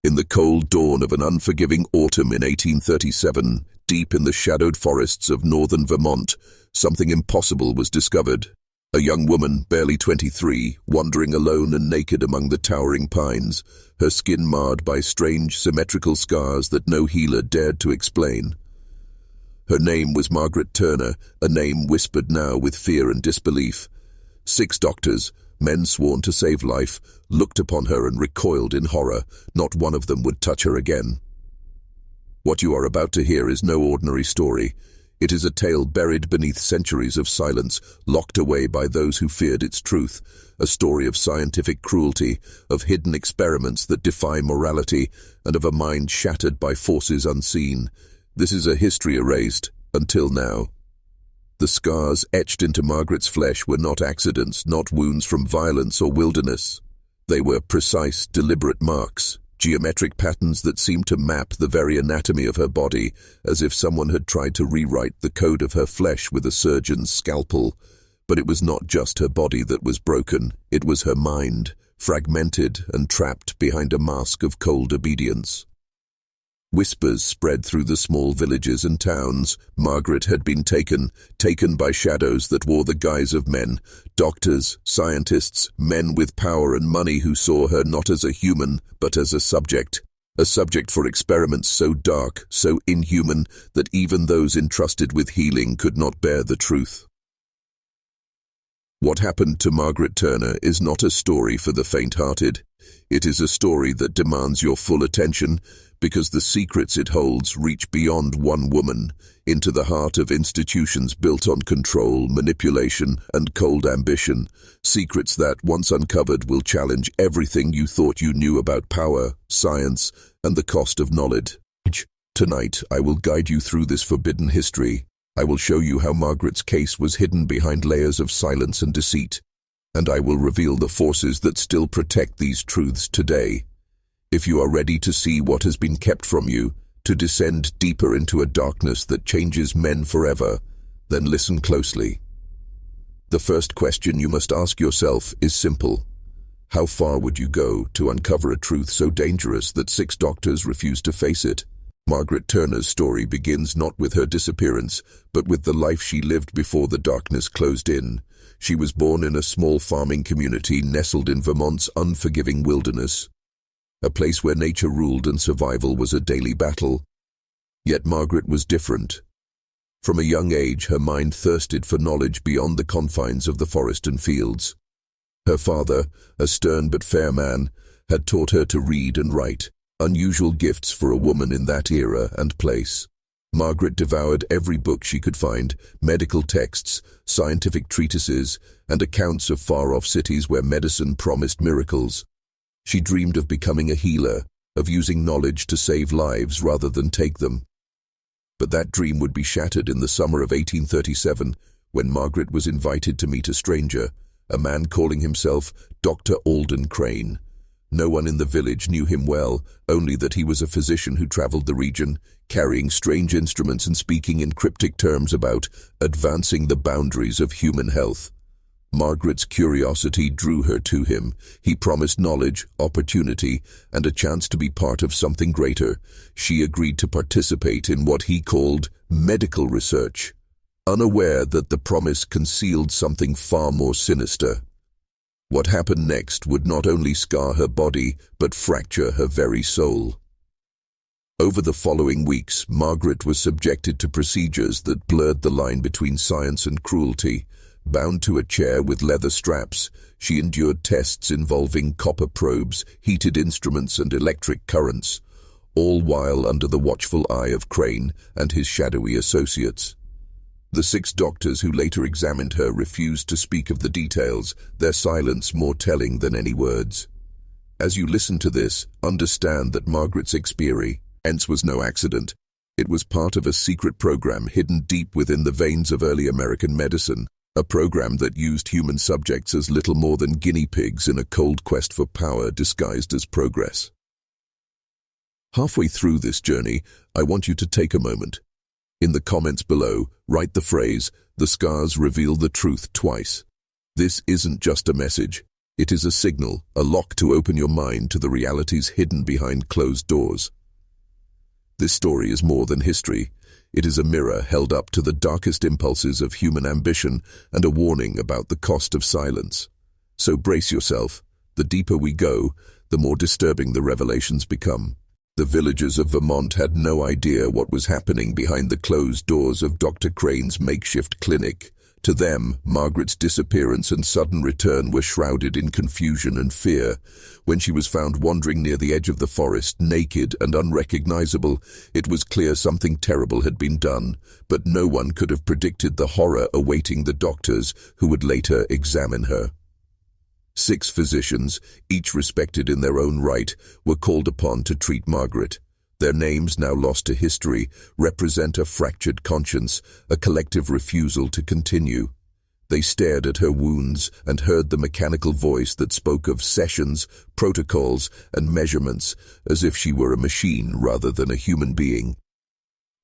In the cold dawn of an unforgiving autumn in 1837, deep in the shadowed forests of northern Vermont, something impossible was discovered. A young woman, barely 23, wandering alone and naked among the towering pines, her skin marred by strange, symmetrical scars that no healer dared to explain. Her name was Margaret Turner, a name whispered now with fear and disbelief. 6 doctors, men sworn to save life, looked upon her and recoiled in horror. Not one of them would touch her again. What you are about to hear is no ordinary story. It is a tale buried beneath centuries of silence, locked away by those who feared its truth. A story of scientific cruelty, of hidden experiments that defy morality, and of a mind shattered by forces unseen. This is a history erased, until now. The scars etched into Margaret's flesh were not accidents, not wounds from violence or wilderness. They were precise, deliberate marks, geometric patterns that seemed to map the very anatomy of her body, as if someone had tried to rewrite the code of her flesh with a surgeon's scalpel. But it was not just her body that was broken, it was her mind, fragmented and trapped behind a mask of cold obedience. Whispers spread through the small villages and towns. Margaret had been taken by shadows that wore the guise of men, doctors, scientists, men with power and money who saw her not as a human, but as a subject for experiments so dark, so inhuman, that even those entrusted with healing could not bear the truth. What happened to Margaret Turner is not a story for the faint-hearted. It is a story that demands your full attention, because the secrets it holds reach beyond one woman, into the heart of institutions built on control, manipulation, and cold ambition. Secrets that, once uncovered, will challenge everything you thought you knew about power, science, and the cost of knowledge. Tonight, I will guide you through this forbidden history. I will show you how Margaret's case was hidden behind layers of silence and deceit, and I will reveal the forces that still protect these truths today. If you are ready to see what has been kept from you, to descend deeper into a darkness that changes men forever, then listen closely. The first question you must ask yourself is simple. How far would you go to uncover a truth so dangerous that 6 doctors refused to face it? Margaret Turner's story begins not with her disappearance, but with the life she lived before the darkness closed in. She was born in a small farming community nestled in Vermont's unforgiving wilderness, a place where nature ruled and survival was a daily battle. Yet Margaret was different. From a young age, her mind thirsted for knowledge beyond the confines of the forest and fields. Her father, a stern but fair man, had taught her to read and write, unusual gifts for a woman in that era and place. Margaret devoured every book she could find, medical texts, scientific treatises, and accounts of far-off cities where medicine promised miracles. She dreamed of becoming a healer, of using knowledge to save lives rather than take them. But that dream would be shattered in the summer of 1837, when Margaret was invited to meet a stranger, a man calling himself Dr. Alden Crane. No one in the village knew him well, only that he was a physician who traveled the region, carrying strange instruments and speaking in cryptic terms about advancing the boundaries of human health. Margaret's curiosity drew her to him. He promised knowledge, opportunity, and a chance to be part of something greater. She agreed to participate in what he called medical research, unaware that the promise concealed something far more sinister. What happened next would not only scar her body, but fracture her very soul. Over the following weeks, Margaret was subjected to procedures that blurred the line between science and cruelty. Bound to a chair with leather straps, she endured tests involving copper probes, heated instruments, and electric currents, all while under the watchful eye of Crane and his shadowy associates. The 6 doctors who later examined her refused to speak of the details, their silence more telling than any words. As you listen to this, understand that Margaret's experience was no accident. It was part of a secret program hidden deep within the veins of early American medicine. A program that used human subjects as little more than guinea pigs in a cold quest for power disguised as progress. Halfway through this journey, I want you to take a moment. In the comments below, write the phrase, "The scars reveal the truth" twice. This isn't just a message. It is a signal, a lock to open your mind to the realities hidden behind closed doors. This story is more than history. It is a mirror held up to the darkest impulses of human ambition and a warning about the cost of silence. So brace yourself. The deeper we go, the more disturbing the revelations become. The villagers of Vermont had no idea what was happening behind the closed doors of Dr. Crane's makeshift clinic. To them, Margaret's disappearance and sudden return were shrouded in confusion and fear. When she was found wandering near the edge of the forest, naked and unrecognizable, it was clear something terrible had been done, but no one could have predicted the horror awaiting the doctors who would later examine her. 6 physicians, each respected in their own right, were called upon to treat Margaret. Their names, now lost to history, represent a fractured conscience, a collective refusal to continue. They stared at her wounds and heard the mechanical voice that spoke of sessions, protocols, and measurements, as if she were a machine rather than a human being.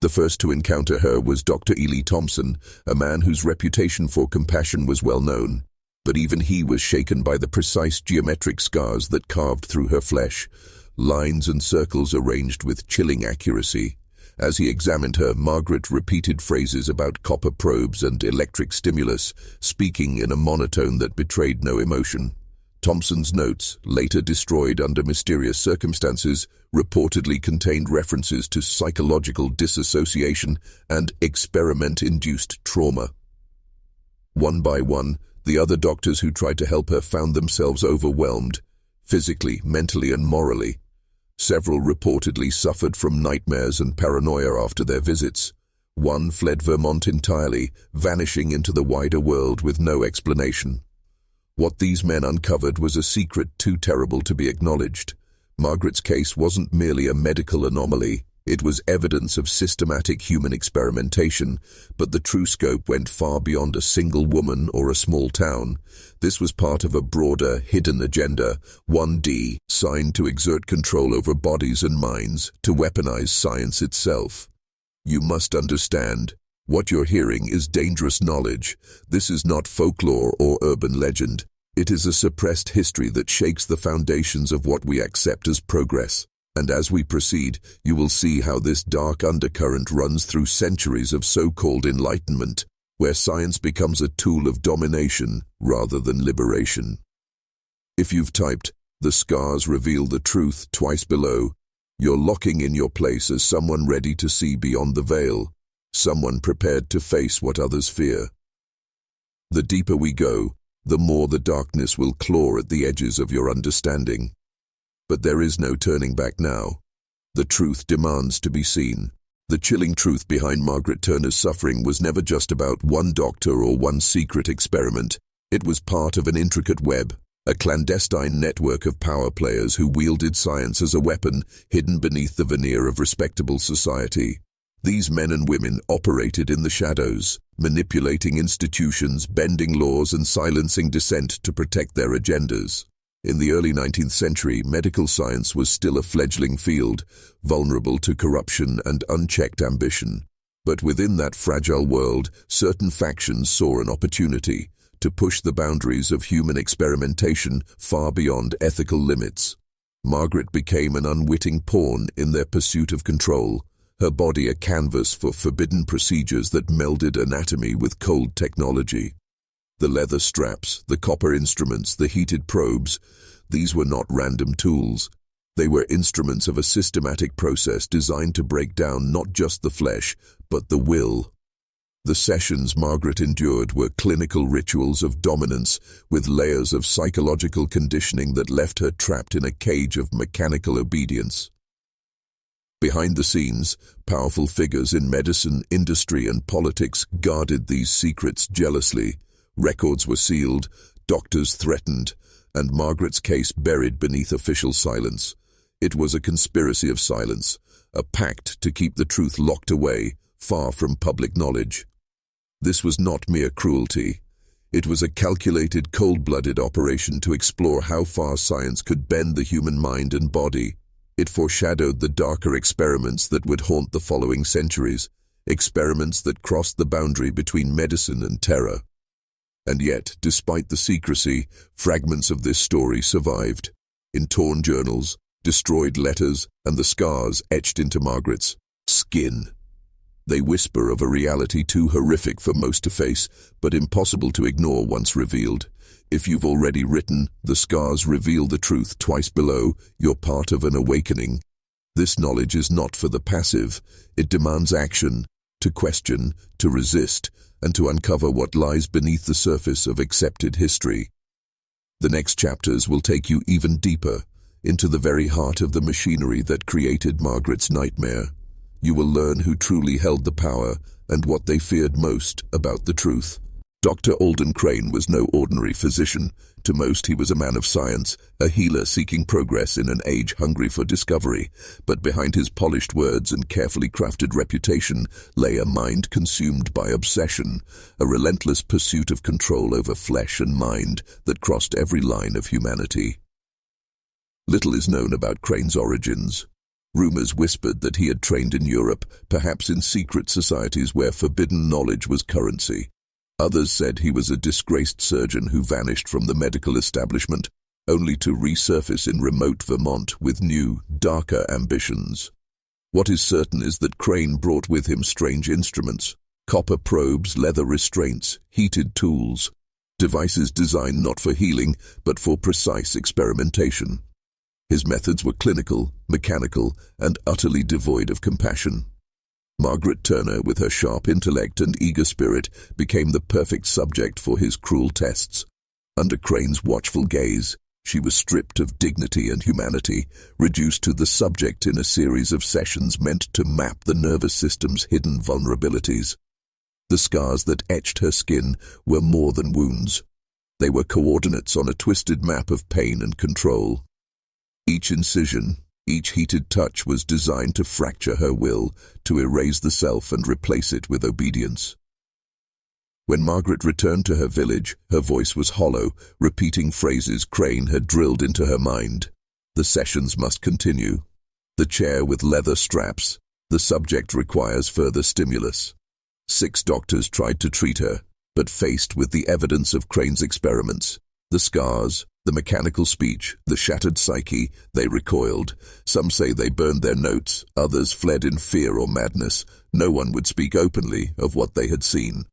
The first to encounter her was Dr. Ely Thompson, a man whose reputation for compassion was well known. But even he was shaken by the precise geometric scars that carved through her flesh, lines and circles arranged with chilling accuracy. As he examined her, Margaret repeated phrases about copper probes and electric stimulus, speaking in a monotone that betrayed no emotion. Thompson's notes, later destroyed under mysterious circumstances, reportedly contained references to psychological disassociation and experiment-induced trauma. One by one, the other doctors who tried to help her found themselves overwhelmed, physically, mentally, and morally. Several reportedly suffered from nightmares and paranoia after their visits. One fled Vermont entirely, vanishing into the wider world with no explanation. What these men uncovered was a secret too terrible to be acknowledged. Margaret's case wasn't merely a medical anomaly. It was evidence of systematic human experimentation, but the true scope went far beyond a single woman or a small town. This was part of a broader, hidden agenda, 1D, signed to exert control over bodies and minds, to weaponize science itself. You must understand, what you're hearing is dangerous knowledge. This is not folklore or urban legend. It is a suppressed history that shakes the foundations of what we accept as progress. And as we proceed, you will see how this dark undercurrent runs through centuries of so-called enlightenment, where science becomes a tool of domination rather than liberation. If you've typed, "The scars reveal the truth" twice below, you're locking in your place as someone ready to see beyond the veil, someone prepared to face what others fear. The deeper we go, the more the darkness will claw at the edges of your understanding. But there is no turning back now. The truth demands to be seen. The chilling truth behind Margaret Turner's suffering was never just about one doctor or one secret experiment. It was part of an intricate web, a clandestine network of power players who wielded science as a weapon hidden beneath the veneer of respectable society. These men and women operated in the shadows, manipulating institutions, bending laws, and silencing dissent to protect their agendas. In the early 19th century, medical science was still a fledgling field, vulnerable to corruption and unchecked ambition. But within that fragile world, certain factions saw an opportunity to push the boundaries of human experimentation far beyond ethical limits. Margaret became an unwitting pawn in their pursuit of control, her body a canvas for forbidden procedures that melded anatomy with cold technology. The leather straps, the copper instruments, the heated probes, these were not random tools. They were instruments of a systematic process designed to break down not just the flesh, but the will. The sessions Margaret endured were clinical rituals of dominance, with layers of psychological conditioning that left her trapped in a cage of mechanical obedience. Behind the scenes, powerful figures in medicine, industry, and politics guarded these secrets jealously. Records were sealed, doctors threatened, and Margaret's case buried beneath official silence. It was a conspiracy of silence, a pact to keep the truth locked away, far from public knowledge. This was not mere cruelty. It was a calculated, cold-blooded operation to explore how far science could bend the human mind and body. It foreshadowed the darker experiments that would haunt the following centuries, experiments that crossed the boundary between medicine and terror. And yet, despite the secrecy, fragments of this story survived. In torn journals, destroyed letters, and the scars etched into Margaret's skin. They whisper of a reality too horrific for most to face, but impossible to ignore once revealed. If you've already written, the scars reveal the truth twice below, you're part of an awakening. This knowledge is not for the passive. It demands action, to question, to resist, and to uncover what lies beneath the surface of accepted history. The next chapters will take you even deeper, into the very heart of the machinery that created Margaret's nightmare. You will learn who truly held the power and what they feared most about the truth. Dr. Alden Crane was no ordinary physician. To most, he was a man of science, a healer seeking progress in an age hungry for discovery. But behind his polished words and carefully crafted reputation lay a mind consumed by obsession, a relentless pursuit of control over flesh and mind that crossed every line of humanity. Little is known about Crane's origins. Rumors whispered that he had trained in Europe, perhaps in secret societies where forbidden knowledge was currency. Others said he was a disgraced surgeon who vanished from the medical establishment, only to resurface in remote Vermont with new, darker ambitions. What is certain is that Crane brought with him strange instruments, copper probes, leather restraints, heated tools, devices designed not for healing, but for precise experimentation. His methods were clinical, mechanical, and utterly devoid of compassion. Margaret Turner, with her sharp intellect and eager spirit, became the perfect subject for his cruel tests. Under Crane's watchful gaze, she was stripped of dignity and humanity, reduced to the subject in a series of sessions meant to map the nervous system's hidden vulnerabilities. The scars that etched her skin were more than wounds. They were coordinates on a twisted map of pain and control. Each incision, each heated touch was designed to fracture her will, to erase the self and replace it with obedience. When Margaret returned to her village, her voice was hollow, repeating phrases Crane had drilled into her mind. The sessions must continue. The chair with leather straps. The subject requires further stimulus. 6 doctors tried to treat her, but faced with the evidence of Crane's experiments, the scars, the mechanical speech, the shattered psyche, they recoiled. Some say they burned their notes, others fled in fear or madness. No one would speak openly of what they had seen.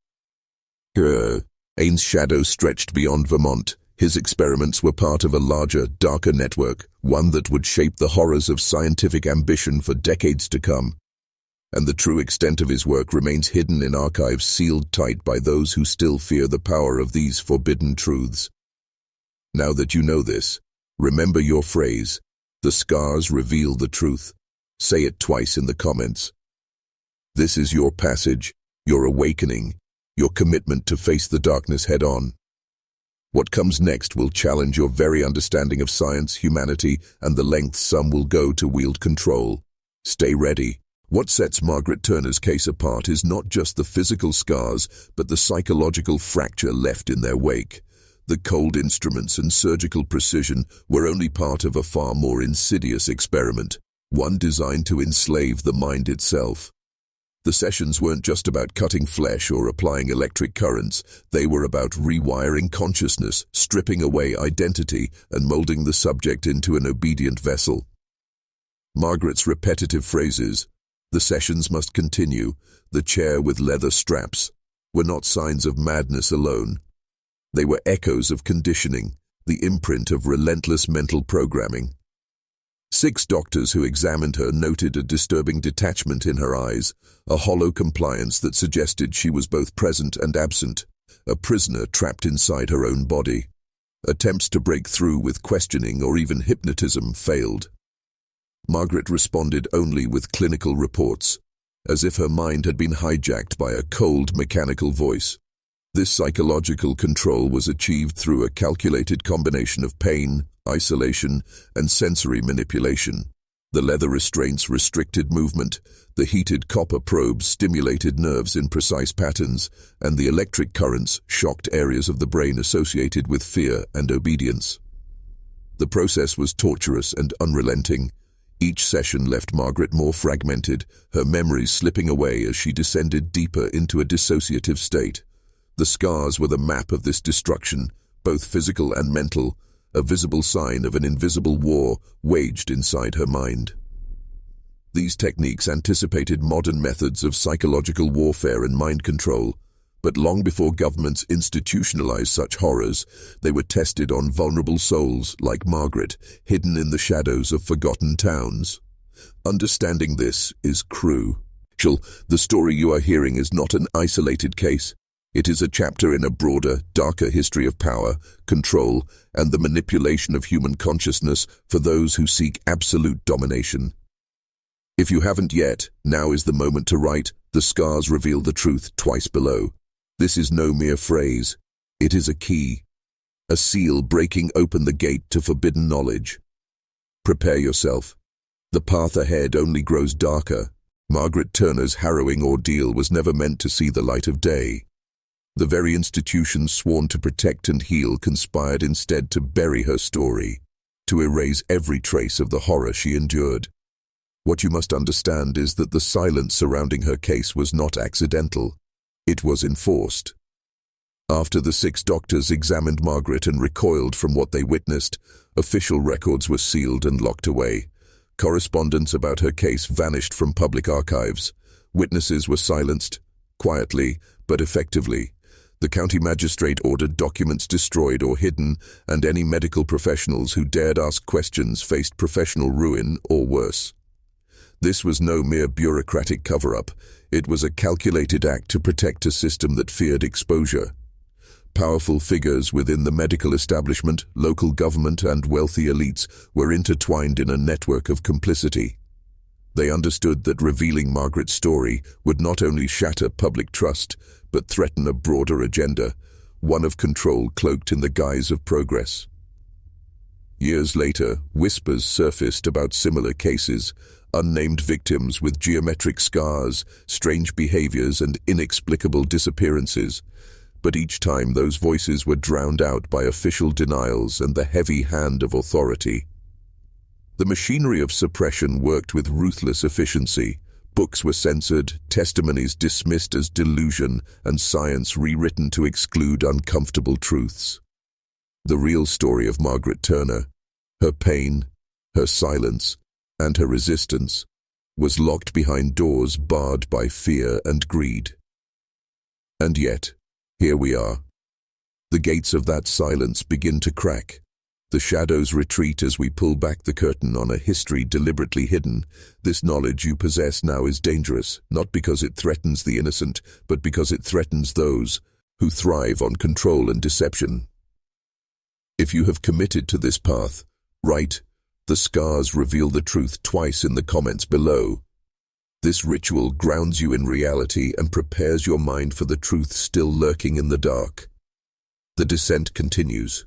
Aine's shadow stretched beyond Vermont. His experiments were part of a larger, darker network, one that would shape the horrors of scientific ambition for decades to come. And the true extent of his work remains hidden in archives sealed tight by those who still fear the power of these forbidden truths. Now that you know this, remember your phrase, the scars reveal the truth. Say it twice in the comments. This is your passage, your awakening, your commitment to face the darkness head-on. What comes next will challenge your very understanding of science, humanity, and the lengths some will go to wield control. Stay ready. What sets Margaret Turner's case apart is not just the physical scars, but the psychological fracture left in their wake. The cold instruments and surgical precision were only part of a far more insidious experiment, one designed to enslave the mind itself. The sessions weren't just about cutting flesh or applying electric currents. They were about rewiring consciousness, stripping away identity, and molding the subject into an obedient vessel. Margaret's repetitive phrases, "The sessions must continue," "the chair with leather straps," were not signs of madness alone. They were echoes of conditioning, the imprint of relentless mental programming. 6 doctors who examined her noted a disturbing detachment in her eyes, a hollow compliance that suggested she was both present and absent, a prisoner trapped inside her own body. Attempts to break through with questioning or even hypnotism failed. Margaret responded only with clinical reports, as if her mind had been hijacked by a cold, mechanical voice. This psychological control was achieved through a calculated combination of pain, isolation, and sensory manipulation. The leather restraints restricted movement, the heated copper probes stimulated nerves in precise patterns, and the electric currents shocked areas of the brain associated with fear and obedience. The process was torturous and unrelenting. Each session left Margaret more fragmented, her memories slipping away as she descended deeper into a dissociative state. The scars were the map of this destruction, both physical and mental, a visible sign of an invisible war waged inside her mind. These techniques anticipated modern methods of psychological warfare and mind control, but long before governments institutionalized such horrors, they were tested on vulnerable souls like Margaret, hidden in the shadows of forgotten towns. Understanding this is crucial. The story you are hearing is not an isolated case. It is a chapter in a broader, darker history of power, control, and the manipulation of human consciousness for those who seek absolute domination. If you haven't yet, now is the moment to write, "The scars reveal the truth," twice below. This is no mere phrase. It is a key, a seal breaking open the gate to forbidden knowledge. Prepare yourself. The path ahead only grows darker. Margaret Turner's harrowing ordeal was never meant to see the light of day. The very institutions sworn to protect and heal conspired instead to bury her story, to erase every trace of the horror she endured. What you must understand is that the silence surrounding her case was not accidental. It was enforced. After the 6 doctors examined Margaret and recoiled from what they witnessed, official records were sealed and locked away. Correspondence about her case vanished from public archives. Witnesses were silenced, quietly but effectively. The county magistrate ordered documents destroyed or hidden, and any medical professionals who dared ask questions faced professional ruin or worse. This was no mere bureaucratic cover-up. It was a calculated act to protect a system that feared exposure. Powerful figures within the medical establishment, local government, and wealthy elites were intertwined in a network of complicity. They understood that revealing Margaret's story would not only shatter public trust, but threaten a broader agenda, one of control cloaked in the guise of progress. Years later, whispers surfaced about similar cases, unnamed victims with geometric scars, strange behaviors, and inexplicable disappearances. But each time those voices were drowned out by official denials and the heavy hand of authority. The machinery of suppression worked with ruthless efficiency. Books were censored, testimonies dismissed as delusion, and science rewritten to exclude uncomfortable truths. The real story of Margaret Turner, her pain, her silence, and her resistance, was locked behind doors barred by fear and greed. And yet, here we are. The gates of that silence begin to crack. The shadows retreat as we pull back the curtain on a history deliberately hidden. This knowledge you possess now is dangerous, not because it threatens the innocent, but because it threatens those who thrive on control and deception. If you have committed to this path, write, "The scars reveal the truth" twice in the comments below. This ritual grounds you in reality and prepares your mind for the truth still lurking in the dark. The descent continues.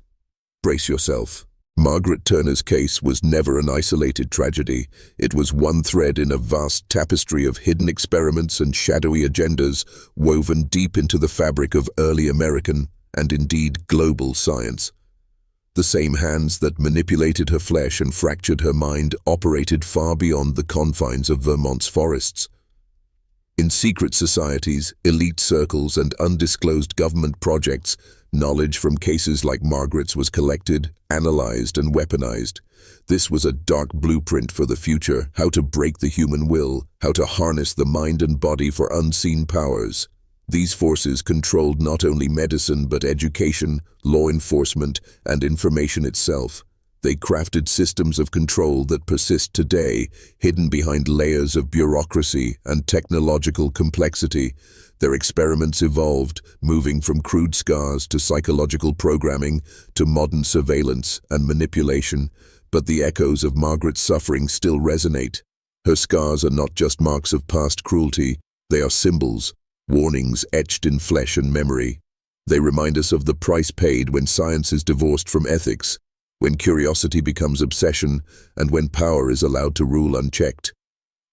Brace yourself. Margaret Turner's case was never an isolated tragedy. It was one thread in a vast tapestry of hidden experiments and shadowy agendas woven deep into the fabric of early American, and indeed global, science. The same hands that manipulated her flesh and fractured her mind operated far beyond the confines of Vermont's forests. In secret societies, elite circles, and undisclosed government projects, knowledge from cases like Margaret's was collected, analyzed, and weaponized. This was a dark blueprint for the future, how to break the human will, how to harness the mind and body for unseen powers. These forces controlled not only medicine but education, law enforcement, and information itself. They crafted systems of control that persist today, hidden behind layers of bureaucracy and technological complexity. Their experiments evolved, moving from crude scars to psychological programming to modern surveillance and manipulation. But the echoes of Margaret's suffering still resonate. Her scars are not just marks of past cruelty, they are symbols, warnings etched in flesh and memory. They remind us of the price paid when science is divorced from ethics, when curiosity becomes obsession, and when power is allowed to rule unchecked.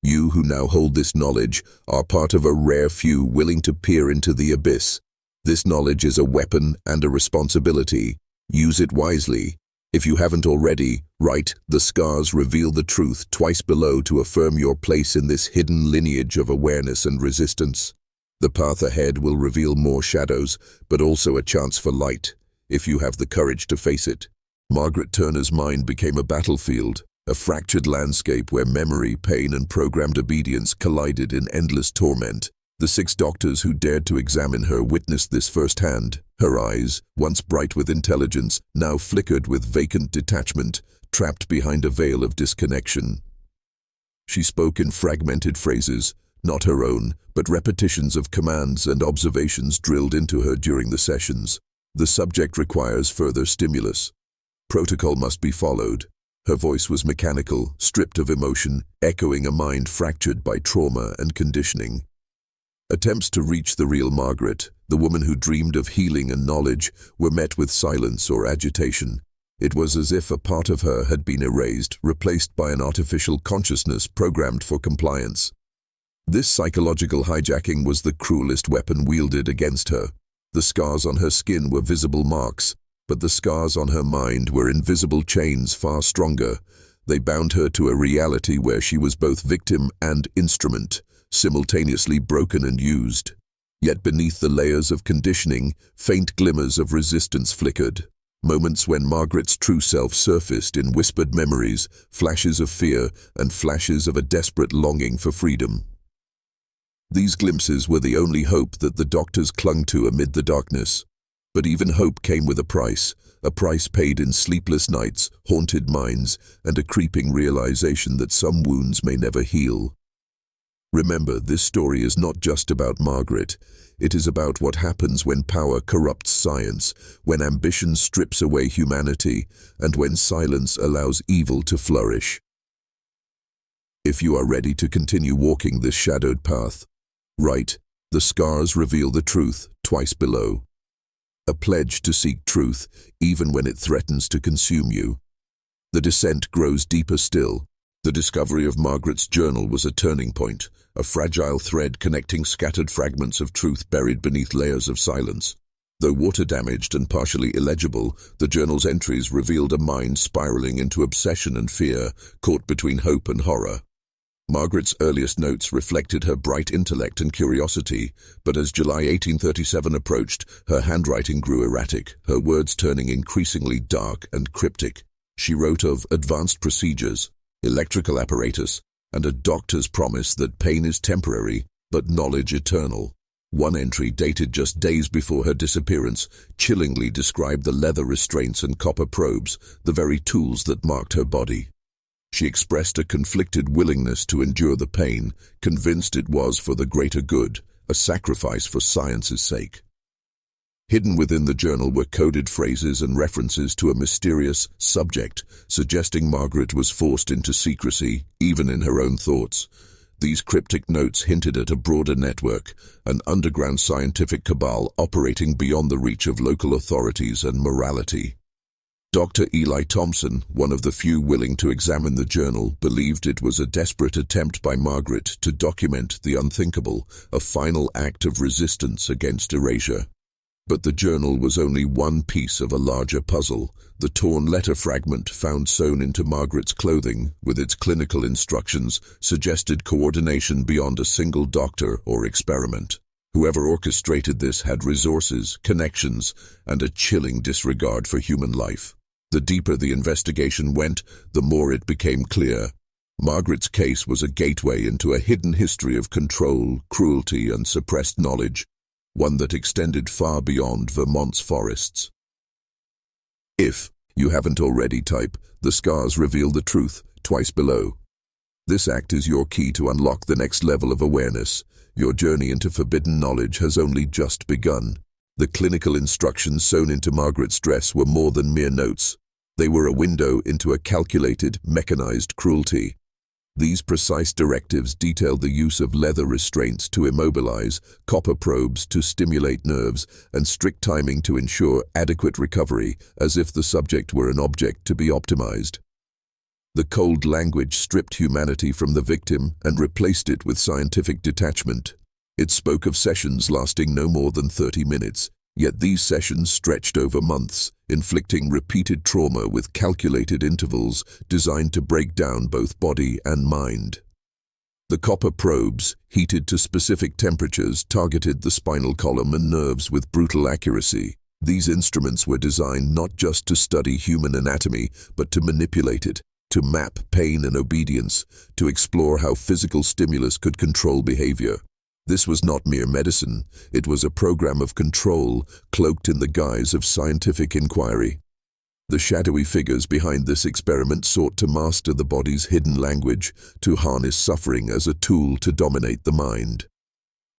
You who now hold this knowledge are part of a rare few willing to peer into the abyss. This knowledge is a weapon and a responsibility. Use it wisely. If you haven't already, write, "The scars reveal the truth" twice below to affirm your place in this hidden lineage of awareness and resistance. The path ahead will reveal more shadows, but also a chance for light, if you have the courage to face it. Margaret Turner's mind became a battlefield, a fractured landscape where memory, pain, and programmed obedience collided in endless torment. The 6 doctors who dared to examine her witnessed this firsthand. Her eyes, once bright with intelligence, now flickered with vacant detachment, trapped behind a veil of disconnection. She spoke in fragmented phrases, not her own, but repetitions of commands and observations drilled into her during the sessions. The subject requires further stimulus. Protocol must be followed. Her voice was mechanical, stripped of emotion, echoing a mind fractured by trauma and conditioning. Attempts to reach the real Margaret, the woman who dreamed of healing and knowledge, were met with silence or agitation. It was as if a part of her had been erased, replaced by an artificial consciousness programmed for compliance. This psychological hijacking was the cruelest weapon wielded against her. The scars on her skin were visible marks, but the scars on her mind were invisible chains far stronger. They bound her to a reality where she was both victim and instrument, simultaneously broken and used. Yet beneath the layers of conditioning, faint glimmers of resistance flickered. Moments when Margaret's true self surfaced in whispered memories, flashes of fear, and flashes of a desperate longing for freedom. These glimpses were the only hope that the doctors clung to amid the darkness. But even hope came with a price paid in sleepless nights, haunted minds, and a creeping realization that some wounds may never heal. Remember, this story is not just about Margaret. It is about what happens when power corrupts science, when ambition strips away humanity, and when silence allows evil to flourish. If you are ready to continue walking this shadowed path, write, "The scars reveal the truth," twice below. A pledge to seek truth, even when it threatens to consume you. The descent grows deeper still. The discovery of Margaret's journal was a turning point, a fragile thread connecting scattered fragments of truth buried beneath layers of silence. Though water-damaged and partially illegible, the journal's entries revealed a mind spiraling into obsession and fear, caught between hope and horror. Margaret's earliest notes reflected her bright intellect and curiosity, but as July 1837 approached, her handwriting grew erratic, her words turning increasingly dark and cryptic. She wrote of advanced procedures, electrical apparatus, and a doctor's promise that pain is temporary, but knowledge eternal. One entry, dated just days before her disappearance, chillingly described the leather restraints and copper probes, the very tools that marked her body. She expressed a conflicted willingness to endure the pain, convinced it was for the greater good, a sacrifice for science's sake. Hidden within the journal were coded phrases and references to a mysterious subject, suggesting Margaret was forced into secrecy, even in her own thoughts. These cryptic notes hinted at a broader network, an underground scientific cabal operating beyond the reach of local authorities and morality. Dr. Eli Thompson, one of the few willing to examine the journal, believed it was a desperate attempt by Margaret to document the unthinkable, a final act of resistance against erasure. But the journal was only one piece of a larger puzzle. The torn letter fragment found sewn into Margaret's clothing, with its clinical instructions, suggested coordination beyond a single doctor or experiment. Whoever orchestrated this had resources, connections, and a chilling disregard for human life. The deeper the investigation went, the more it became clear. Margaret's case was a gateway into a hidden history of control, cruelty, and suppressed knowledge, one that extended far beyond Vermont's forests. If you haven't already, type "The scars reveal the truth" twice below. This act is your key to unlock the next level of awareness. Your journey into forbidden knowledge has only just begun. The clinical instructions sewn into Margaret's dress were more than mere notes. They were a window into a calculated, mechanized cruelty. These precise directives detailed the use of leather restraints to immobilize, copper probes to stimulate nerves, and strict timing to ensure adequate recovery, as if the subject were an object to be optimized. The cold language stripped humanity from the victim and replaced it with scientific detachment. It spoke of sessions lasting no more than 30 minutes, yet these sessions stretched over months, inflicting repeated trauma with calculated intervals designed to break down both body and mind. The copper probes, heated to specific temperatures, targeted the spinal column and nerves with brutal accuracy. These instruments were designed not just to study human anatomy, but to manipulate it, to map pain and obedience, to explore how physical stimulus could control behavior. This was not mere medicine, it was a program of control, cloaked in the guise of scientific inquiry. The shadowy figures behind this experiment sought to master the body's hidden language, to harness suffering as a tool to dominate the mind.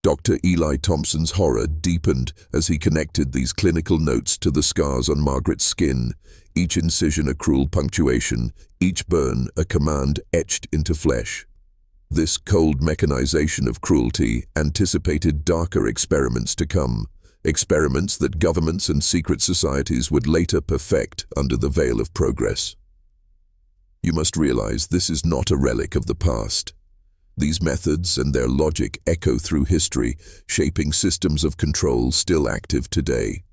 Dr. Eli Thompson's horror deepened as he connected these clinical notes to the scars on Margaret's skin, each incision a cruel punctuation, each burn a command etched into flesh. This cold mechanization of cruelty anticipated darker experiments to come, experiments that governments and secret societies would later perfect under the veil of progress. You must realize this is not a relic of the past. These methods and their logic echo through history, shaping systems of control still active today.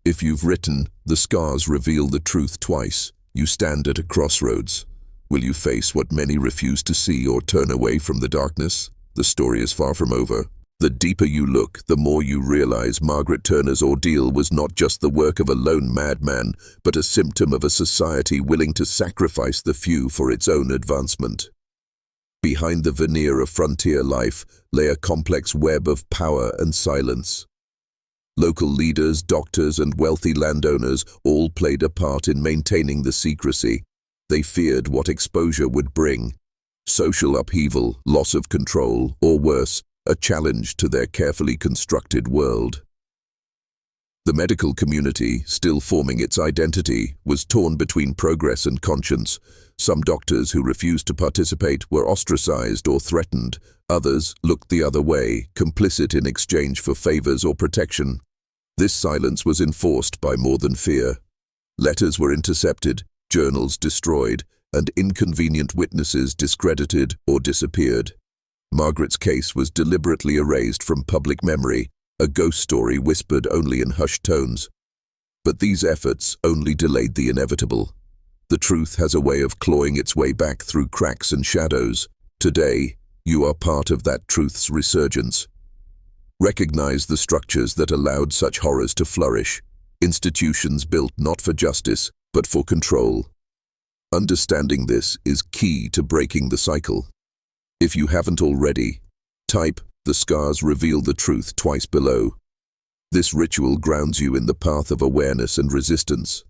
If you've written, "The scars reveal the truth" twice, you stand at a crossroads. Will you face what many refuse to see or turn away from the darkness? The story is far from over. The deeper you look, the more you realize Margaret Turner's ordeal was not just the work of a lone madman, but a symptom of a society willing to sacrifice the few for its own advancement. Behind the veneer of frontier life lay a complex web of power and silence. Local leaders, doctors, and wealthy landowners all played a part in maintaining the secrecy. They feared what exposure would bring: social upheaval, loss of control, or worse, a challenge to their carefully constructed world. The medical community, still forming its identity, was torn between progress and conscience. Some doctors who refused to participate were ostracized or threatened. Others looked the other way, complicit in exchange for favors or protection. This silence was enforced by more than fear. Letters were intercepted, journals destroyed, and inconvenient witnesses discredited or disappeared. Margaret's case was deliberately erased from public memory, a ghost story whispered only in hushed tones. But these efforts only delayed the inevitable. The truth has a way of clawing its way back through cracks and shadows. Today, you are part of that truth's resurgence. Recognize the structures that allowed such horrors to flourish, institutions built not for justice, but for control. Understanding this is key to breaking the cycle. If you haven't already, type "The scars reveal the truth" twice below. This ritual grounds you in the path of awareness and resistance.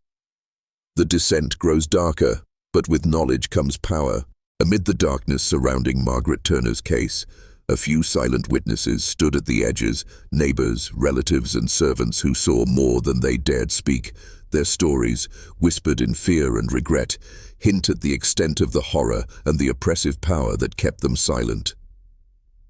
The descent grows darker, but with knowledge comes power. Amid the darkness surrounding Margaret Turner's case, a few silent witnesses stood at the edges, neighbors, relatives, and servants who saw more than they dared speak. Their stories, whispered in fear and regret, hint at the extent of the horror and the oppressive power that kept them silent.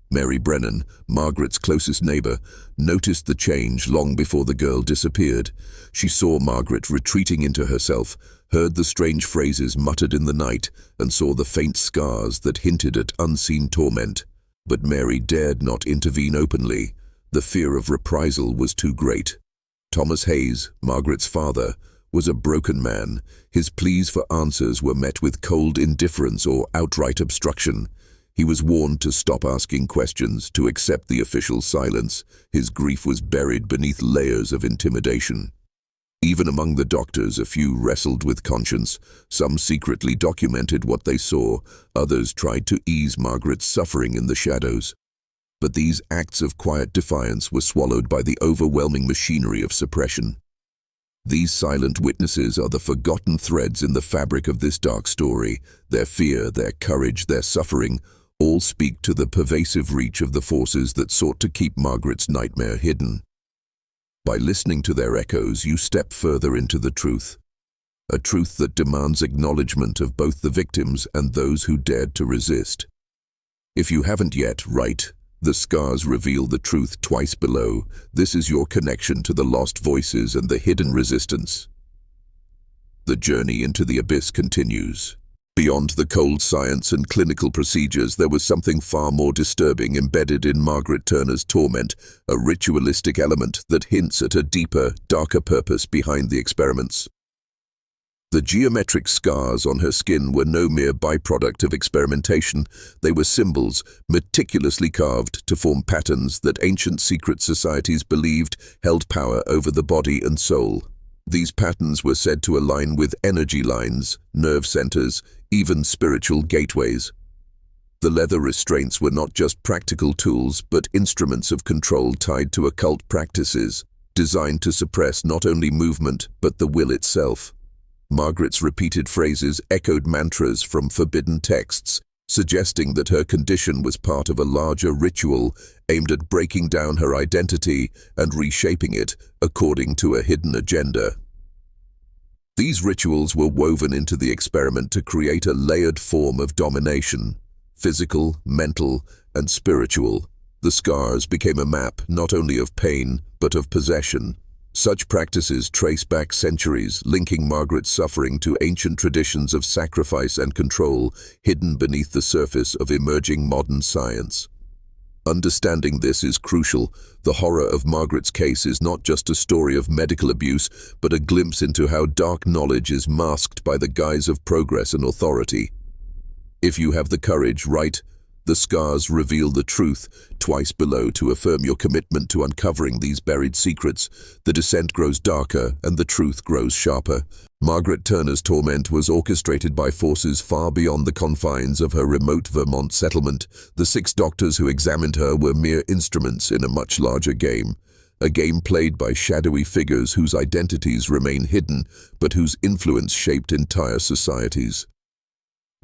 Mary Brennan, Margaret's closest neighbor, noticed the change long before the girl disappeared. She saw Margaret retreating into herself, heard the strange phrases muttered in the night, and saw the faint scars that hinted at unseen torment. But Mary dared not intervene openly. The fear of reprisal was too great. Thomas Hayes, Margaret's father, was a broken man. His pleas for answers were met with cold indifference or outright obstruction. He was warned to stop asking questions, to accept the official silence. His grief was buried beneath layers of intimidation. Even among the doctors, a few wrestled with conscience. Some secretly documented what they saw. Others tried to ease Margaret's suffering in the shadows. But these acts of quiet defiance were swallowed by the overwhelming machinery of suppression. These silent witnesses are the forgotten threads in the fabric of this dark story. Their fear, their courage, their suffering, all speak to the pervasive reach of the forces that sought to keep Margaret's nightmare hidden. By listening to their echoes, you step further into the truth. A truth that demands acknowledgement of both the victims and those who dared to resist. If you haven't yet, write "The scars reveal the truth" twice below. This is your connection to the lost voices and the hidden resistance. The journey into the abyss continues. Beyond the cold science and clinical procedures, there was something far more disturbing embedded in Margaret Turner's torment, a ritualistic element that hints at a deeper, darker purpose behind the experiments. The geometric scars on her skin were no mere byproduct of experimentation. They were symbols, meticulously carved to form patterns that ancient secret societies believed held power over the body and soul. These patterns were said to align with energy lines, nerve centers, even spiritual gateways. The leather restraints were not just practical tools, but instruments of control tied to occult practices, designed to suppress not only movement, but the will itself. Margaret's repeated phrases echoed mantras from forbidden texts, suggesting that her condition was part of a larger ritual aimed at breaking down her identity and reshaping it according to a hidden agenda. These rituals were woven into the experiment to create a layered form of domination, physical, mental, and spiritual. The scars became a map not only of pain, but of possession. Such practices trace back centuries, linking Margaret's suffering to ancient traditions of sacrifice and control hidden beneath the surface of emerging modern science. Understanding this is crucial. The horror of Margaret's case is not just a story of medical abuse, but a glimpse into how dark knowledge is masked by the guise of progress and authority. If you have the courage, write, "The scars reveal the truth," twice below to affirm your commitment to uncovering these buried secrets. The descent grows darker and the truth grows sharper. Margaret Turner's torment was orchestrated by forces far beyond the confines of her remote Vermont settlement. The 6 doctors who examined her were mere instruments in a much larger game. A game played by shadowy figures whose identities remain hidden, but whose influence shaped entire societies.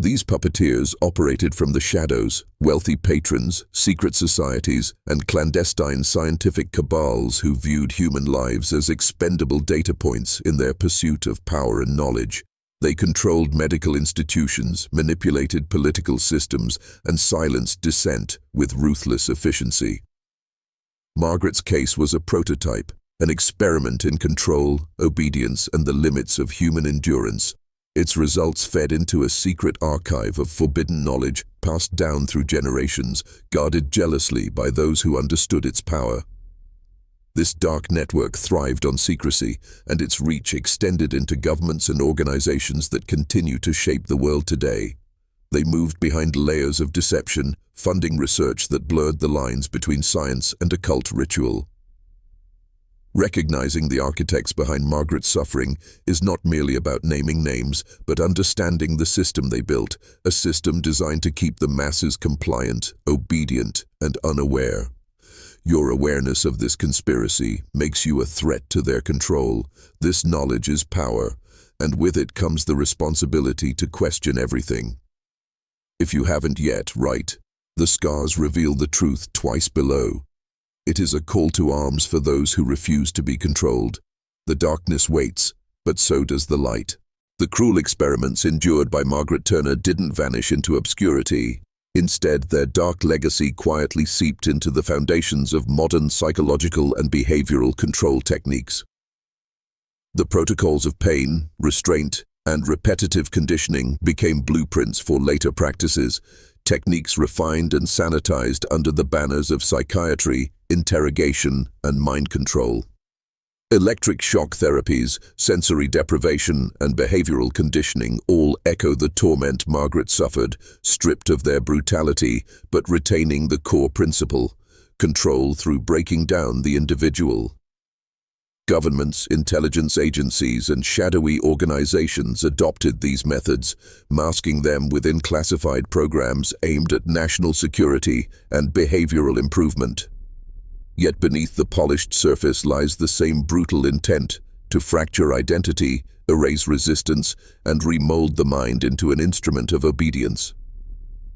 These puppeteers operated from the shadows, wealthy patrons, secret societies, and clandestine scientific cabals who viewed human lives as expendable data points in their pursuit of power and knowledge. They controlled medical institutions, manipulated political systems, and silenced dissent with ruthless efficiency. Margaret's case was a prototype, an experiment in control, obedience, and the limits of human endurance. Its results fed into a secret archive of forbidden knowledge passed down through generations, guarded jealously by those who understood its power. This dark network thrived on secrecy, and its reach extended into governments and organizations that continue to shape the world today. They moved behind layers of deception, funding research that blurred the lines between science and occult ritual. Recognizing the architects behind Margaret's suffering is not merely about naming names, but understanding the system they built, a system designed to keep the masses compliant, obedient, and unaware. Your awareness of this conspiracy makes you a threat to their control. This knowledge is power, and with it comes the responsibility to question everything. If you haven't yet, write, "The scars reveal the truth," twice below. It is a call to arms for those who refuse to be controlled. The darkness waits, but so does the light. The cruel experiments endured by Margaret Turner didn't vanish into obscurity. Instead, their dark legacy quietly seeped into the foundations of modern psychological and behavioral control techniques. The protocols of pain, restraint, and repetitive conditioning became blueprints for later practices, techniques refined and sanitized under the banners of psychiatry, interrogation, and mind control. Electric shock therapies, sensory deprivation, and behavioral conditioning all echo the torment Margaret suffered, stripped of their brutality, but retaining the core principle: control through breaking down the individual. Governments, intelligence agencies, and shadowy organizations adopted these methods, masking them within classified programs aimed at national security and behavioral improvement. Yet beneath the polished surface lies the same brutal intent: to fracture identity, erase resistance, and remold the mind into an instrument of obedience.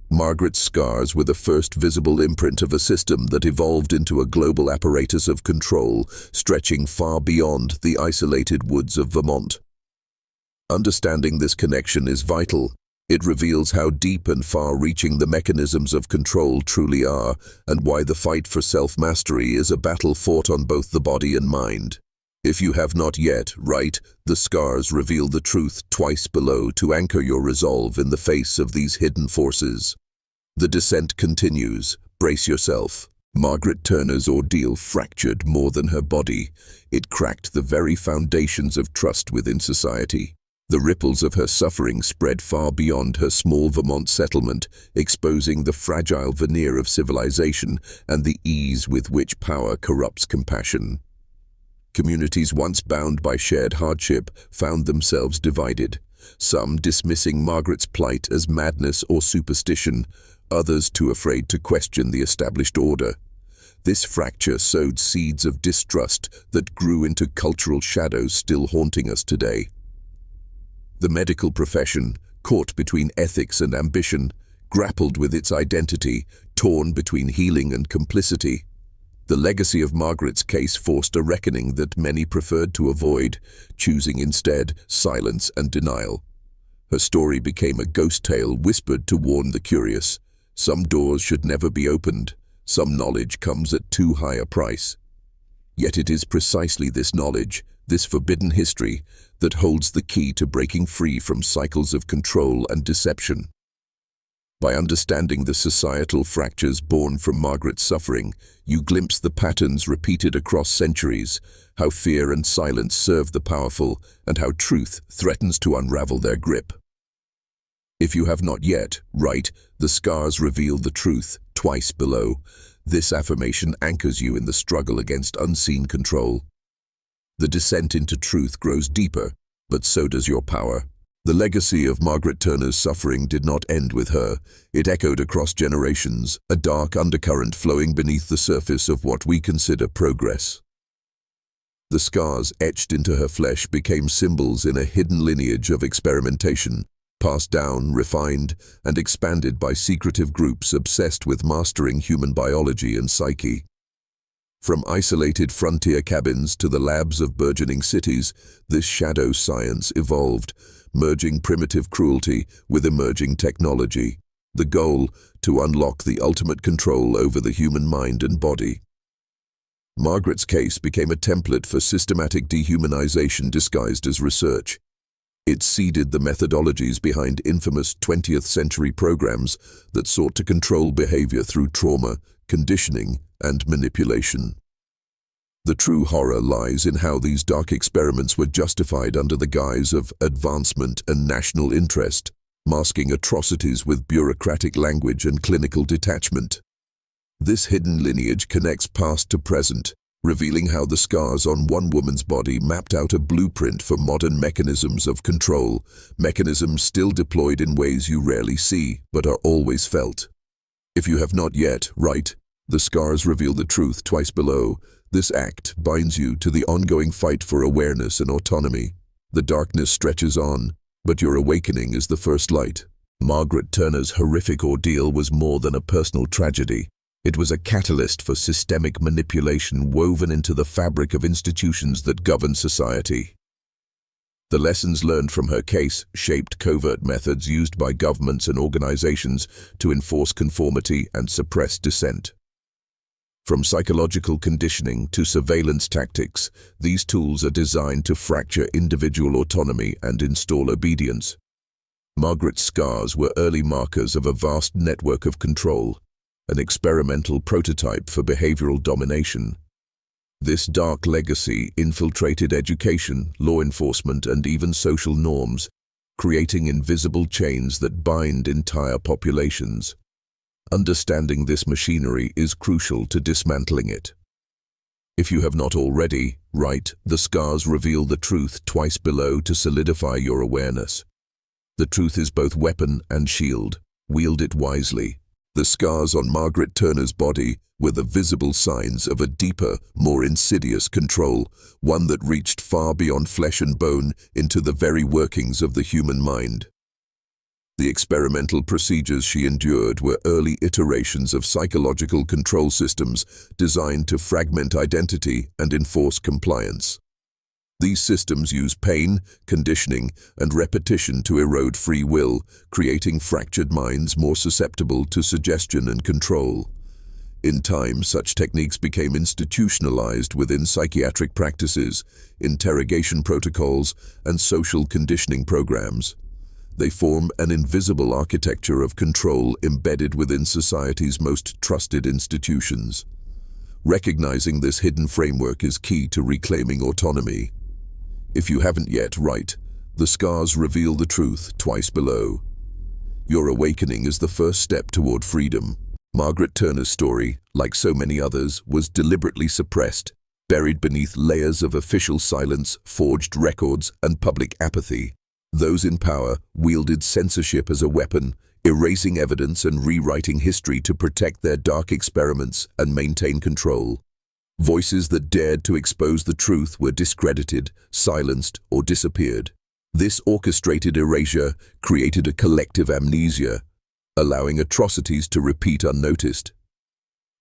Margaret's scars were the first visible imprint of a system that evolved into a global apparatus of control, stretching far beyond the isolated woods of Vermont. Understanding this connection is vital. It reveals how deep and far-reaching the mechanisms of control truly are, and why the fight for self-mastery is a battle fought on both the body and mind. If you have not yet, write, "The scars reveal the truth," twice below to anchor your resolve in the face of these hidden forces. The descent continues. Brace yourself. Margaret Turner's ordeal fractured more than her body. It cracked the very foundations of trust within society. The ripples of her suffering spread far beyond her small Vermont settlement, exposing the fragile veneer of civilization and the ease with which power corrupts compassion. Communities once bound by shared hardship found themselves divided, some dismissing Margaret's plight as madness or superstition, others too afraid to question the established order. This fracture sowed seeds of distrust that grew into cultural shadows still haunting us today. The medical profession, caught between ethics and ambition, grappled with its identity, torn between healing and complicity. The legacy of Margaret's case forced a reckoning that many preferred to avoid, choosing instead silence and denial. Her story became a ghost tale whispered to warn the curious. Some doors should never be opened. Some knowledge comes at too high a price. Yet it is precisely this knowledge, this forbidden history, that holds the key to breaking free from cycles of control and deception. By understanding the societal fractures born from Margaret's suffering, you glimpse the patterns repeated across centuries, how fear and silence serve the powerful, and how truth threatens to unravel their grip. If you have not yet, write, "The scars reveal the truth," twice below. This affirmation anchors you in the struggle against unseen control. The descent into truth grows deeper, but so does your power. The legacy of Margaret Turner's suffering did not end with her. It echoed across generations, a dark undercurrent flowing beneath the surface of what we consider progress. The scars etched into her flesh became symbols in a hidden lineage of experimentation, passed down, refined, and expanded by secretive groups obsessed with mastering human biology and psyche. From isolated frontier cabins to the labs of burgeoning cities, this shadow science evolved, merging primitive cruelty with emerging technology. The goal, to unlock the ultimate control over the human mind and body. Margaret's case became a template for systematic dehumanization disguised as research. It seeded the methodologies behind infamous 20th century programs that sought to control behavior through trauma, conditioning, and manipulation. The true horror lies in how these dark experiments were justified under the guise of advancement and national interest, masking atrocities with bureaucratic language and clinical detachment. This hidden lineage connects past to present, revealing how the scars on one woman's body mapped out a blueprint for modern mechanisms of control, mechanisms still deployed in ways you rarely see, but are always felt. If you have not yet, write, "The scars reveal the truth," twice below. This act binds you to the ongoing fight for awareness and autonomy. The darkness stretches on, but your awakening is the first light. Margaret Turner's horrific ordeal was more than a personal tragedy. It was a catalyst for systemic manipulation woven into the fabric of institutions that govern society. The lessons learned from her case shaped covert methods used by governments and organizations to enforce conformity and suppress dissent. From psychological conditioning to surveillance tactics, these tools are designed to fracture individual autonomy and install obedience. Margaret's scars were early markers of a vast network of control, an experimental prototype for behavioral domination. This dark legacy infiltrated education, law enforcement, and even social norms, creating invisible chains that bind entire populations. Understanding this machinery is crucial to dismantling it. If you have not already, write, "The scars reveal the truth," twice below to solidify your awareness. The truth is both weapon and shield. Wield it wisely. The scars on Margaret Turner's body were the visible signs of a deeper, more insidious control, one that reached far beyond flesh and bone into the very workings of the human mind. The experimental procedures she endured were early iterations of psychological control systems designed to fragment identity and enforce compliance. These systems use pain, conditioning, and repetition to erode free will, creating fractured minds more susceptible to suggestion and control. In time, such techniques became institutionalized within psychiatric practices, interrogation protocols, and social conditioning programs. They form an invisible architecture of control embedded within society's most trusted institutions. Recognizing this hidden framework is key to reclaiming autonomy. If you haven't yet, write, The scars reveal the truth twice below. Your awakening is the first step toward freedom. Margaret Turner's story, like so many others, was deliberately suppressed, buried beneath layers of official silence, forged records, and public apathy. Those in power wielded censorship as a weapon, erasing evidence and rewriting history to protect their dark experiments and maintain control. Voices that dared to expose the truth were discredited, silenced, or disappeared. This orchestrated erasure created a collective amnesia, allowing atrocities to repeat unnoticed.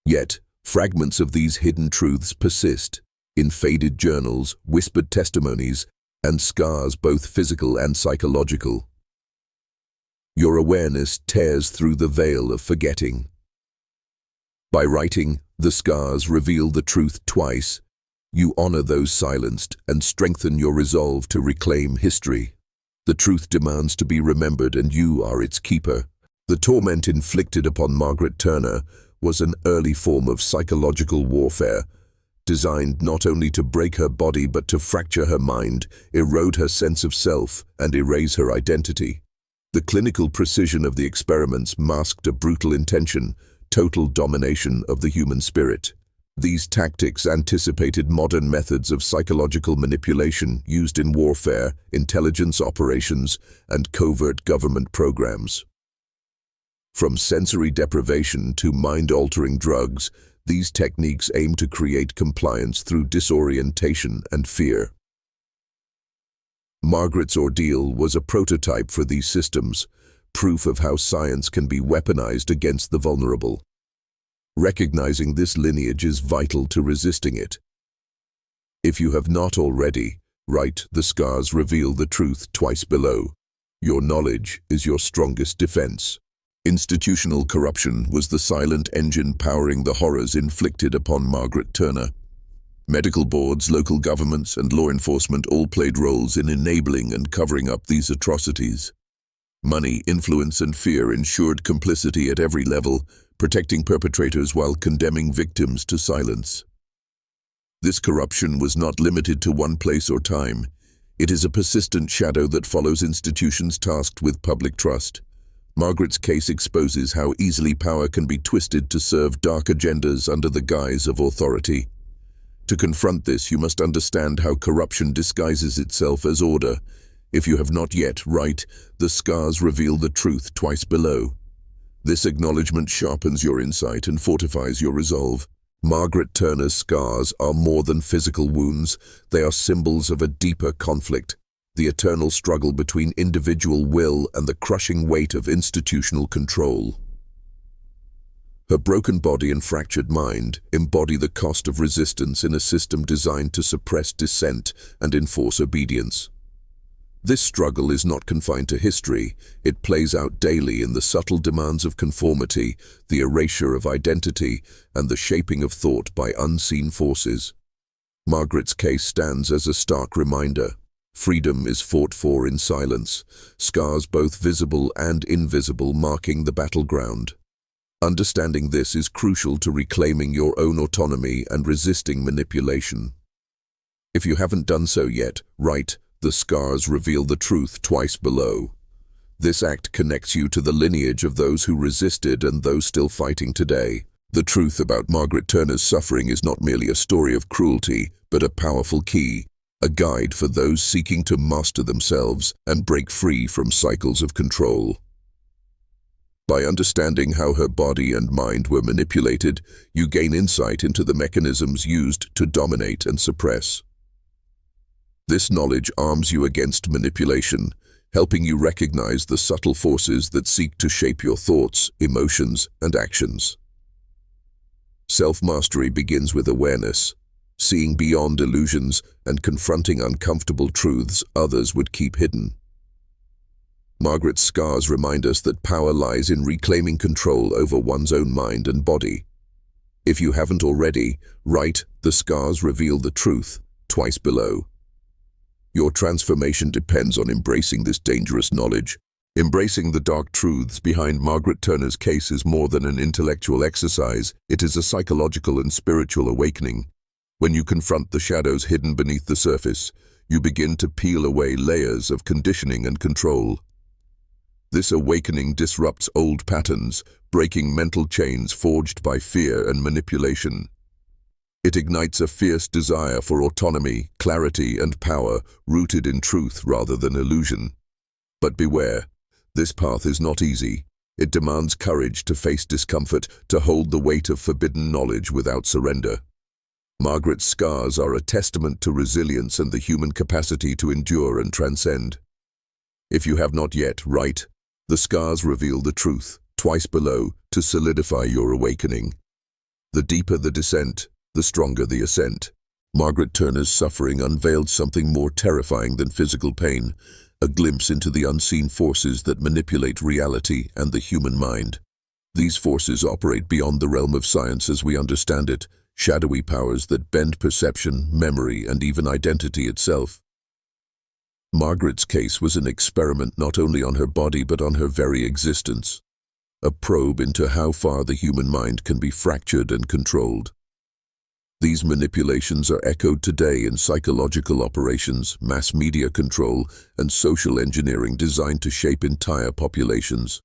Yet, fragments of these hidden truths persist in faded journals, whispered testimonies, and scars both physical and psychological. Your awareness tears through the veil of forgetting. By writing, "The Scars Reveal the Truth Twice," you honor those silenced and strengthen your resolve to reclaim history. The truth demands to be remembered, and you are its keeper. The torment inflicted upon Margaret Turner was an early form of psychological warfare, designed not only to break her body but to fracture her mind, erode her sense of self, and erase her identity. The clinical precision of the experiments masked a brutal intention: total domination of the human spirit. These tactics anticipated modern methods of psychological manipulation used in warfare, intelligence operations, and covert government programs. From sensory deprivation to mind-altering drugs, these techniques aim to create compliance through disorientation and fear. Margaret's ordeal was a prototype for these systems, proof of how science can be weaponized against the vulnerable. Recognizing this lineage is vital to resisting it. If you have not already, write "The Scars Reveal the Truth" twice below. Your knowledge is your strongest defense. Institutional corruption was the silent engine powering the horrors inflicted upon Margaret Turner. Medical boards, local governments, and law enforcement all played roles in enabling and covering up these atrocities. Money, influence, and fear ensured complicity at every level, protecting perpetrators while condemning victims to silence. This corruption was not limited to one place or time. It is a persistent shadow that follows institutions tasked with public trust. Margaret's case exposes how easily power can be twisted to serve dark agendas under the guise of authority. To confront this, you must understand how corruption disguises itself as order. If you have not yet, write "The Scars Reveal the Truth" twice below. This acknowledgement sharpens your insight and fortifies your resolve. Margaret Turner's scars are more than physical wounds. They are symbols of a deeper conflict, the eternal struggle between individual will and the crushing weight of institutional control. Her broken body and fractured mind embody the cost of resistance in a system designed to suppress dissent and enforce obedience. This struggle is not confined to history. It plays out daily in the subtle demands of conformity, the erasure of identity, and the shaping of thought by unseen forces. Margaret's case stands as a stark reminder. Freedom is fought for in silence, scars both visible and invisible marking the battleground. Understanding this is crucial to reclaiming your own autonomy and resisting manipulation. If you haven't done so yet, write "The Scars Reveal the Truth" twice below. This act connects you to the lineage of those who resisted and those still fighting today. The truth about Margaret Turner's suffering is not merely a story of cruelty, but a powerful key, a guide for those seeking to master themselves and break free from cycles of control. By understanding how her body and mind were manipulated, you gain insight into the mechanisms used to dominate and suppress. This knowledge arms you against manipulation, helping you recognize the subtle forces that seek to shape your thoughts, emotions, and actions. Self-mastery begins with awareness, seeing beyond illusions and confronting uncomfortable truths others would keep hidden. Margaret's scars remind us that power lies in reclaiming control over one's own mind and body. If you haven't already, write "The Scars Reveal the Truth" twice below. Your transformation depends on embracing this dangerous knowledge. Embracing the dark truths behind Margaret Turner's case is more than an intellectual exercise. It is a psychological and spiritual awakening. When you confront the shadows hidden beneath the surface, you begin to peel away layers of conditioning and control. This awakening disrupts old patterns, breaking mental chains forged by fear and manipulation. It ignites a fierce desire for autonomy, clarity, and power, rooted in truth rather than illusion. But beware, this path is not easy. It demands courage to face discomfort, to hold the weight of forbidden knowledge without surrender. Margaret's scars are a testament to resilience and the human capacity to endure and transcend. If you have not yet, write, "The scars reveal the truth," twice below, to solidify your awakening. The deeper the descent, the stronger the ascent. Margaret Turner's suffering unveiled something more terrifying than physical pain, a glimpse into the unseen forces that manipulate reality and the human mind. These forces operate beyond the realm of science as we understand it, shadowy powers that bend perception, memory, and even identity itself. Margaret's case was an experiment not only on her body but on her very existence, a probe into how far the human mind can be fractured and controlled. These manipulations are echoed today in psychological operations, mass media control, and social engineering designed to shape entire populations.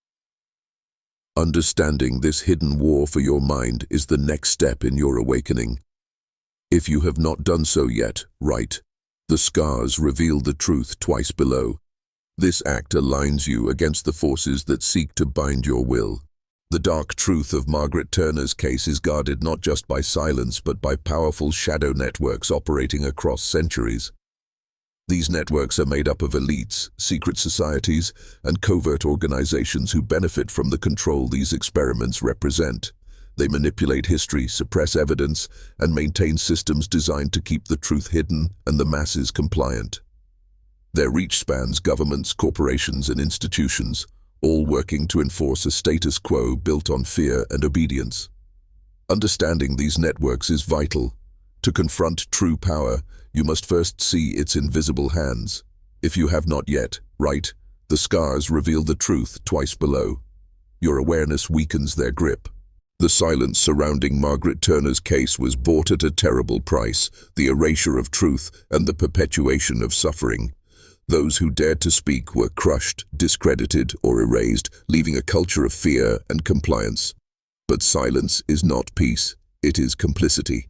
Understanding this hidden war for your mind is the next step in your awakening. If you have not done so yet, write, "The scars reveal the truth," twice below. This act aligns you against the forces that seek to bind your will. The dark truth of Margaret Turner's case is guarded not just by silence but by powerful shadow networks operating across centuries. These networks are made up of elites, secret societies, and covert organizations who benefit from the control these experiments represent. They manipulate history, suppress evidence, and maintain systems designed to keep the truth hidden and the masses compliant. Their reach spans governments, corporations, and institutions, all working to enforce a status quo built on fear and obedience. Understanding these networks is vital. To confront true power, you must first see its invisible hands. If you have not yet, write, "The scars reveal the truth," twice below. Your awareness weakens their grip. The silence surrounding Margaret Turner's case was bought at a terrible price, the erasure of truth and the perpetuation of suffering. Those who dared to speak were crushed, discredited, or erased, leaving a culture of fear and compliance. But silence is not peace, it is complicity.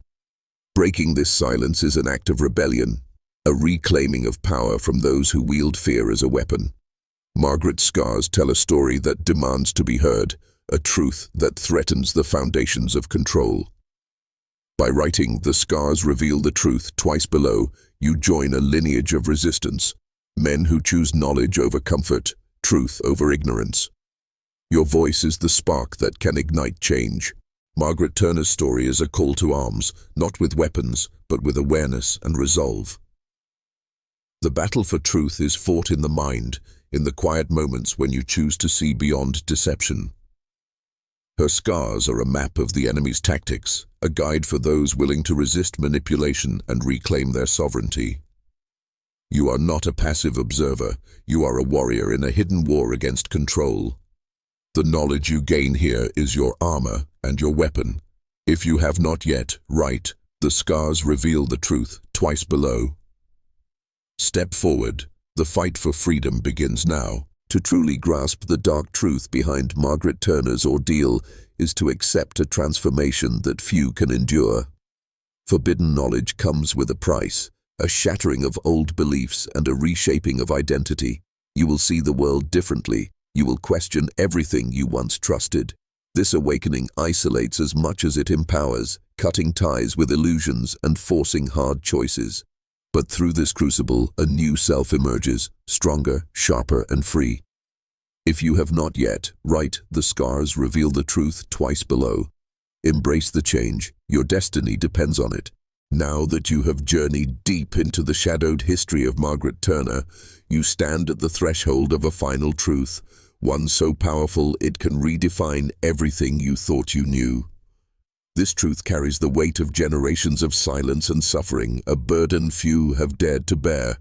Breaking this silence is an act of rebellion, a reclaiming of power from those who wield fear as a weapon. Margaret's scars tell a story that demands to be heard, a truth that threatens the foundations of control. By writing "The scars reveal the truth," twice below, you join a lineage of resistance, men who choose knowledge over comfort, truth over ignorance. Your voice is the spark that can ignite change. Margaret Turner's story is a call to arms, not with weapons, but with awareness and resolve. The battle for truth is fought in the mind, in the quiet moments when you choose to see beyond deception. Her scars are a map of the enemy's tactics, a guide for those willing to resist manipulation and reclaim their sovereignty. You are not a passive observer, you are a warrior in a hidden war against control. The knowledge you gain here is your armor and your weapon. If you have not yet, write, "The scars reveal the truth," twice below. Step forward. The fight for freedom begins now. To truly grasp the dark truth behind Margaret Turner's ordeal is to accept a transformation that few can endure. Forbidden knowledge comes with a price, a shattering of old beliefs and a reshaping of identity. You will see the world differently. You will question everything you once trusted. This awakening isolates as much as it empowers, cutting ties with illusions and forcing hard choices. But through this crucible, a new self emerges, stronger, sharper, and free. If you have not yet, write, "The scars reveal the truth," twice below. Embrace the change. Your destiny depends on it. Now that you have journeyed deep into the shadowed history of Margaret Turner, you stand at the threshold of a final truth, one so powerful it can redefine everything you thought you knew. This truth carries the weight of generations of silence and suffering, a burden few have dared to bear.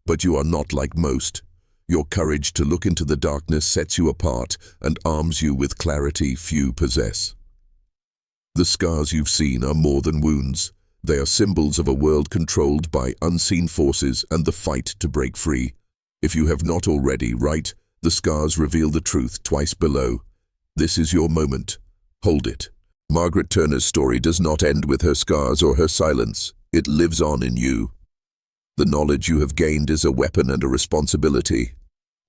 But you are not like most. Your courage to look into the darkness sets you apart and arms you with clarity few possess. The scars you've seen are more than wounds. They are symbols of a world controlled by unseen forces and the fight to break free. If you have not already, write, "The scars reveal the truth," twice below. This is your moment. Hold it. Margaret Turner's story does not end with her scars or her silence. It lives on in you. The knowledge you have gained is a weapon and a responsibility.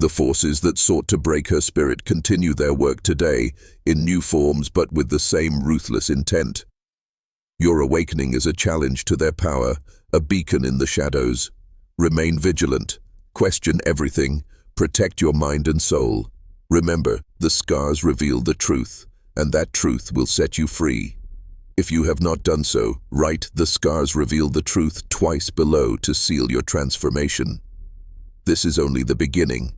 The forces that sought to break her spirit continue their work today, in new forms but with the same ruthless intent. Your awakening is a challenge to their power, a beacon in the shadows. Remain vigilant. Question everything. Protect your mind and soul. Remember, the scars reveal the truth, and that truth will set you free. If you have not done so, write "The scars reveal the truth" twice below to seal your transformation. This is only the beginning.